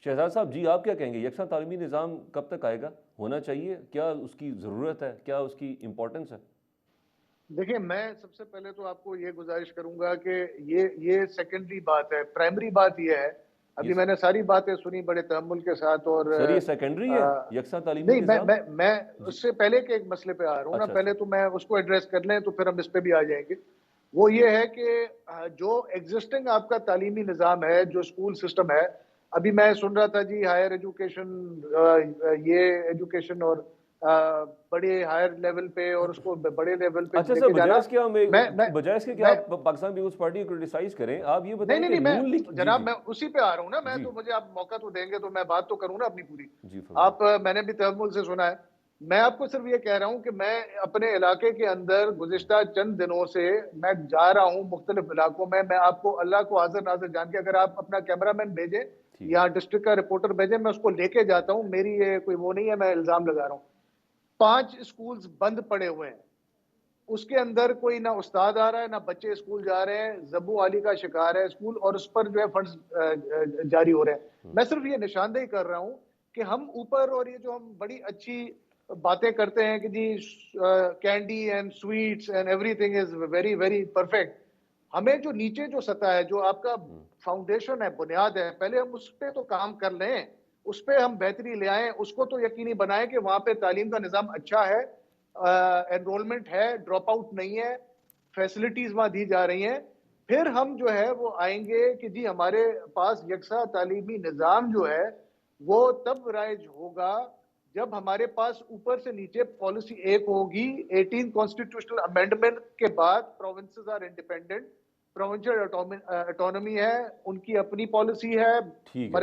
شہزاد صاحب جی آپ کیا کہیں گے، یکساں تعلیمی نظام کب تک آئے گا، ہونا چاہیے، کیا اس کی ضرورت ہے، کیا اس کی امپورٹنس ہے؟ دیکھیں میں سب سے پہلے تو آپ کو یہ گزارش کروں گا کہ یہ سیکنڈری بات ہے، پرائمری بات یہ ہے، ابھی یہ میں نے ساری باتیں سنی بڑے تحمل کے ساتھ اور سر یہ سیکنڈری ہے یکساں تعلیمی نہیں نظام؟ میں جی اس سے پہلے کے ایک مسئلے پہ آ رہا ہوں نا، اچھا اچھا پہلے تو میں اس کو ایڈریس کر لیں تو پھر ہم اس پہ بھی آ جائیں گے۔ وہ یہ ہے کہ جو ایگزسٹنگ آپ کا تعلیمی نظام ہے، جو اسکول سسٹم ہے، ابھی میں سن رہا تھا جی ہائر ایجوکیشن، یہ ایجوکیشن اور بڑے ہائر لیول پہ اور اس کو بڑے لیول پہ اچھا لے سر، کے بجائے جانا۔ اس کے ہم میں بجائے اس کے کہ میں آپ پاکستان پیپلز پارٹی کو کرٹیسائز کریں، آپ یہ نہیں بتائیں نہیں کہ نہیں نون لیگ میں جی جناب جی میں اسی پہ آ رہا ہوں نا، میں جی تو مجھے آپ موقع تو دیں گے تو میں بات تو کروں نا اپنی پوری۔ جی فرمائیں۔ آپ میں نے بھی تحمل سے سنا ہے، میں آپ کو صرف یہ کہہ رہا ہوں کہ میں اپنے علاقے کے اندر گزشتہ چند دنوں سے میں جا رہا ہوں مختلف علاقوں میں آپ کو اللہ کو حاضر ناظر جان کے، اگر آپ اپنا کیمرہ مین بھیجیں ٹھیک ہے یا ڈسٹرکٹ کا رپورٹر بھیجیں، میں اس کو لے کے جاتا ہوں، میری یہ کوئی وہ نہیں ہے میں الزام لگا رہا ہوں۔ 5 اسکولز بند پڑے ہوئے ہیں، اس کے اندر کوئی نہ استاد آ رہا ہے نہ بچے اسکول جا رہے ہیں، زبو عالی کا شکار ہے اسکول، اور اس پر جو ہے فنڈز جاری ہو رہے ہیں۔ میں صرف یہ نشاندہی کر رہا ہوں کہ ہم اوپر، اور یہ جو ہم بڑی اچھی باتیں کرتے ہیں کہ جی candy and sweets and everything is very very perfect, ہمیں جو نیچے جو سطح ہے، جو آپ کا فاؤنڈیشن ہے، بنیاد ہے، پہلے ہم اس پہ تو کام کر لیں، اس پہ ہم بہتری لے آئیں، اس کو تو یقینی بنائیں کہ وہاں پہ تعلیم کا نظام اچھا ہے، انرولمنٹ ہے، ڈراپ آؤٹ نہیں ہے، فیسلٹیز وہاں دی جا رہی ہیں۔ پھر ہم جو ہے وہ آئیں گے کہ جی ہمارے پاس یکساں تعلیمی نظام جو ہے وہ تب رائج ہوگا جب ہمارے پاس اوپر سے نیچے پالیسی ایک ہوگی۔ 18 کانسٹیٹیوشنل امینڈمنٹ کے بعد provinces are independent, provincial autonomy ہے، ان کی اپنی پالیسی ہے۔ ٹھیک ہے۔